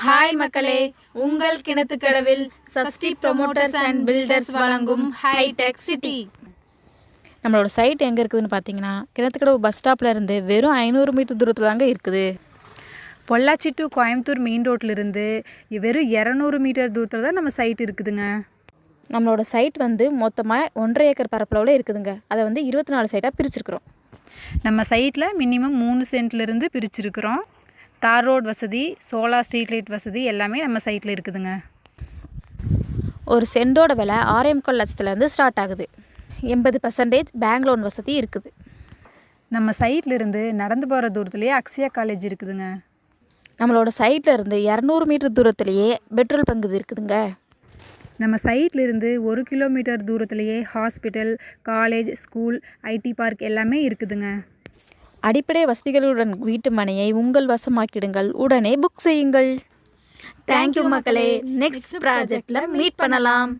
Hi மக்களே, உங்கள் கிணத்துக்கடவில் Sashti promoters and filters வழங்கும் ஹைடெக் சிட்டி. நம்மளோட சைட் எங்கே இருக்குதுன்னு பார்த்தீங்கன்னா, கிணத்துக்கடவு பஸ் ஸ்டாப்பில் இருந்து வெறும் 500 மீட்டர் தூரத்தில் தாங்க இருக்குது. பொள்ளாச்சி டு கோயம்புத்தூர் மெயின் ரோட்லேருந்து வெறும் 200 மீட்டர் தூரத்தில் தான் நம்ம சைட் இருக்குதுங்க. நம்மளோட சைட் மொத்தமாக 1.5 ஏக்கர் பரப்பளவில் இருக்குதுங்க. அதை 24 சைட்டாக பிரிச்சிருக்கிறோம். நம்ம சைட்டில் மினிமம் 3 சென்ட்லேருந்து பிரிச்சிருக்கிறோம். தார் ரோட் வசதி, சோலார் ஸ்ட்ரீட் லைட் வசதி எல்லாமே நம்ம சைட்டில் இருக்குதுங்க. ஒரு சென்டோட விலை 6.25 லட்சத்துலேருந்து ஸ்டார்ட் ஆகுது. 80% பேங்க் லோன் வசதி இருக்குது. நம்ம சைட்லேருந்து நடந்து போகிற தூரத்துலேயே அக்ஷயா காலேஜ் இருக்குதுங்க. நம்மளோட சைட்டில் இருந்து 200 மீட்டர் தூரத்துலேயே பெட்ரோல் பங்கு இருக்குதுங்க. நம்ம சைட்லேருந்து 1 கிலோமீட்டர் தூரத்துலேயே hospital, college, school, IT park எல்லாமே இருக்குதுங்க. அடிப்படை வசதிகளுடன் வீட்டு மனையை உங்கள் வசமாக்கிடுங்கள். உடனே புக் செய்யுங்கள். தேங்க்யூ மக்களே. நெக்ஸ்ட் ப்ராஜெக்டில் மீட் பண்ணலாம்.